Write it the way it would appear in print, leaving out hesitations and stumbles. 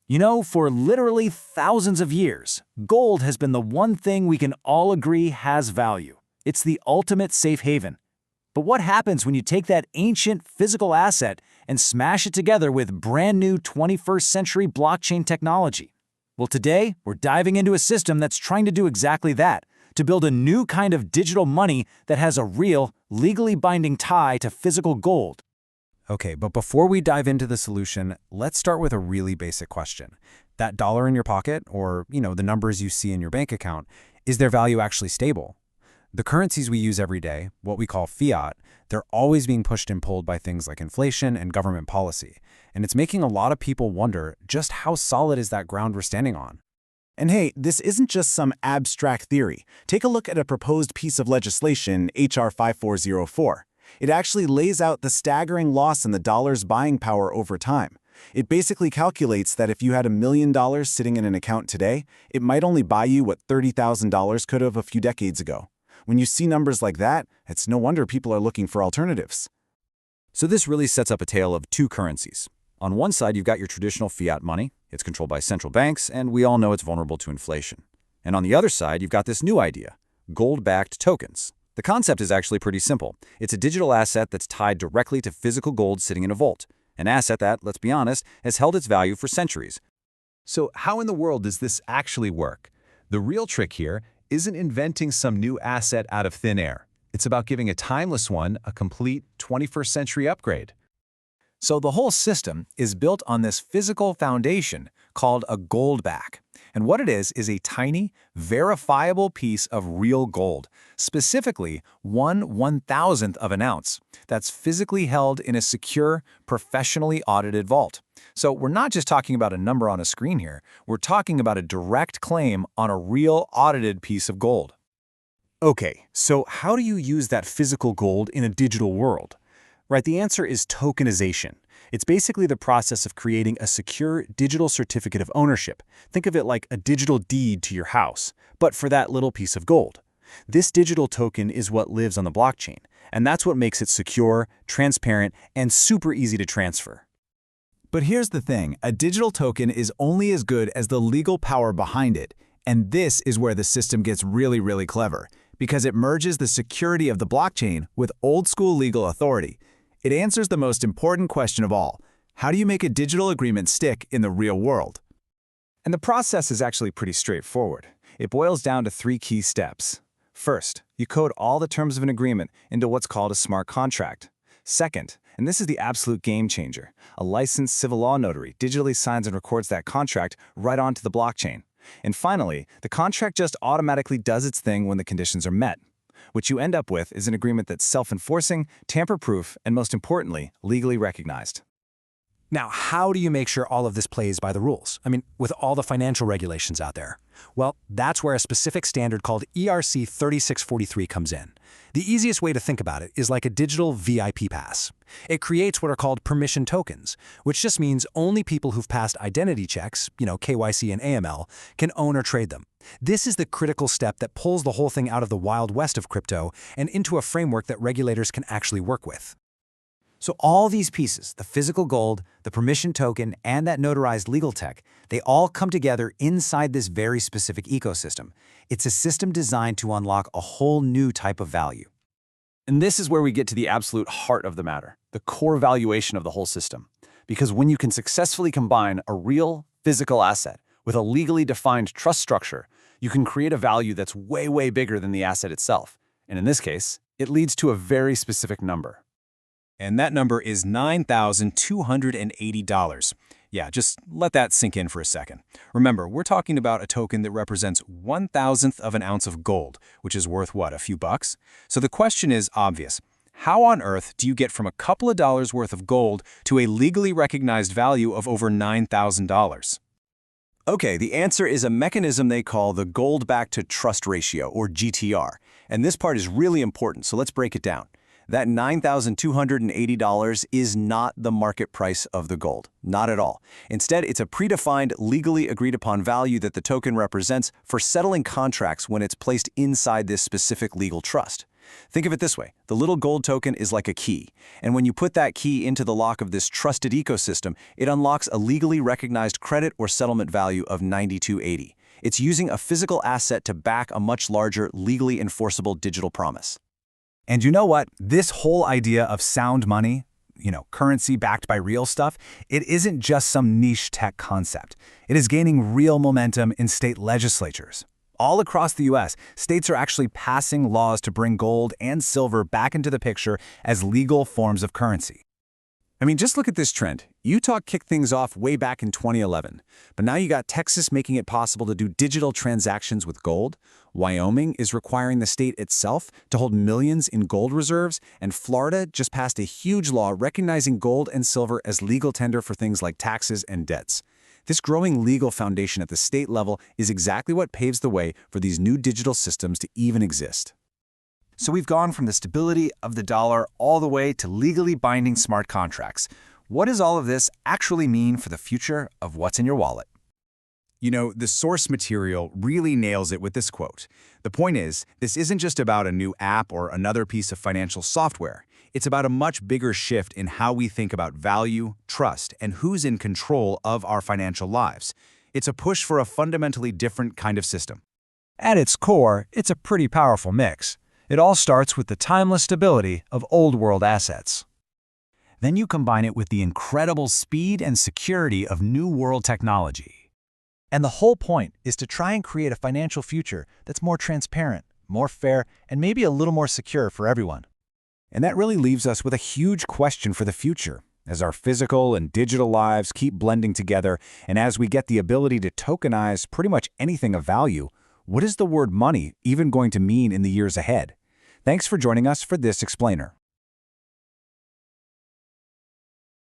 You know, for literally thousands of years, gold has been the one thing we can all agree has value. It's the ultimate safe haven. But what happens when you take that ancient physical asset and smash it together with brand new 21st century blockchain technology? Well, today, we're diving into a system that's trying to do exactly that, to build a new kind of digital money that has a real, legally binding tie to physical gold. Okay, but before we dive into the solution, let's start with a really basic question. That dollar in your pocket, or, the numbers you see in your bank account, is their value actually stable? The currencies we use every day, what we call fiat, they're always being pushed and pulled by things like inflation and government policy. And it's making a lot of people wonder just how solid is that ground we're standing on. And hey, this isn't just some abstract theory. Take a look at a proposed piece of legislation, H.R. 5404. It actually lays out the staggering loss in the dollar's buying power over time. It basically calculates that if you had $1 million sitting in an account today, it might only buy you what $30,000 could have a few decades ago. When you see numbers like that, it's no wonder people are looking for alternatives. So this really sets up a tale of two currencies. On one side, you've got your traditional fiat money. It's controlled by central banks, and we all know it's vulnerable to inflation. And on the other side, you've got this new idea, gold-backed tokens. The concept is actually pretty simple. It's a digital asset that's tied directly to physical gold sitting in a vault. An asset that, let's be honest, has held its value for centuries. So how in the world does this actually work? The real trick here isn't inventing some new asset out of thin air. It's about giving a timeless one a complete 21st century upgrade. So the whole system is built on this physical foundation called a gold back. And what it is a tiny, verifiable piece of real gold, specifically 1/1000th of an ounce, that's physically held in a secure, professionally audited vault. So we're not just talking about a number on a screen here, we're talking about a direct claim on a real audited piece of gold. Okay, so how do you use that physical gold in a digital world? Right, the answer is tokenization. It's basically the process of creating a secure digital certificate of ownership. Think of it like a digital deed to your house, but for that little piece of gold. This digital token is what lives on the blockchain, and that's what makes it secure, transparent, and super easy to transfer. But here's the thing, a digital token is only as good as the legal power behind it. And this is where the system gets really, really clever, because it merges the security of the blockchain with old-school legal authority. It answers the most important question of all. How do you make a digital agreement stick in the real world? And the process is actually pretty straightforward. It boils down to 3 key steps. First, you code all the terms of an agreement into what's called a smart contract. Second, and this is the absolute game changer, a licensed civil law notary digitally signs and records that contract right onto the blockchain. And finally, the contract just automatically does its thing when the conditions are met. What you end up with is an agreement that's self-enforcing, tamper-proof, and most importantly, legally recognized. Now, how do you make sure all of this plays by the rules? I mean, with all the financial regulations out there. Well, that's where a specific standard called ERC 3643 comes in. The easiest way to think about it is like a digital VIP pass. It creates what are called permission tokens, which just means only people who've passed identity checks, KYC and AML, can own or trade them. This is the critical step that pulls the whole thing out of the Wild West of crypto and into a framework that regulators can actually work with. So all these pieces, the physical gold, the permission token, and that notarized legal tech, they all come together inside this very specific ecosystem. It's a system designed to unlock a whole new type of value. And this is where we get to the absolute heart of the matter, the core valuation of the whole system. Because when you can successfully combine a real physical asset with a legally defined trust structure, you can create a value that's way, way bigger than the asset itself. And in this case, it leads to a very specific number. And that number is $9,280. Yeah, just let that sink in for a second. Remember, we're talking about a token that represents 1/1000th of an ounce of gold, which is worth what, a few bucks? So the question is obvious. How on earth do you get from a couple of dollars worth of gold to a legally recognized value of over $9,000? Okay, the answer is a mechanism they call the gold-back-to-trust ratio, or GTR. And this part is really important, so let's break it down. That $9,280 is not the market price of the gold. Not at all. Instead, it's a predefined, legally agreed-upon value that the token represents for settling contracts when it's placed inside this specific legal trust. Think of it this way. The little gold token is like a key, and when you put that key into the lock of this trusted ecosystem, it unlocks a legally recognized credit or settlement value of 9280. It's using a physical asset to back a much larger, legally enforceable digital promise. And you know what? This whole idea of sound money, currency backed by real stuff, it isn't just some niche tech concept. It is gaining real momentum in state legislatures. All across the US, states are actually passing laws to bring gold and silver back into the picture as legal forms of currency. I mean, just look at this trend. Utah kicked things off way back in 2011, but now you got Texas making it possible to do digital transactions with gold. Wyoming is requiring the state itself to hold millions in gold reserves, and Florida just passed a huge law recognizing gold and silver as legal tender for things like taxes and debts. This growing legal foundation at the state level is exactly what paves the way for these new digital systems to even exist. So we've gone from the stability of the dollar all the way to legally binding smart contracts. What does all of this actually mean for the future of what's in your wallet? The source material really nails it with this quote. The point is, this isn't just about a new app or another piece of financial software. It's about a much bigger shift in how we think about value, trust, and who's in control of our financial lives. It's a push for a fundamentally different kind of system. At its core, it's a pretty powerful mix. It all starts with the timeless stability of old-world assets. Then you combine it with the incredible speed and security of new-world technology. And the whole point is to try and create a financial future that's more transparent, more fair, and maybe a little more secure for everyone. And that really leaves us with a huge question for the future. As our physical and digital lives keep blending together, and as we get the ability to tokenize pretty much anything of value, what is the word money even going to mean in the years ahead? Thanks for joining us for this explainer.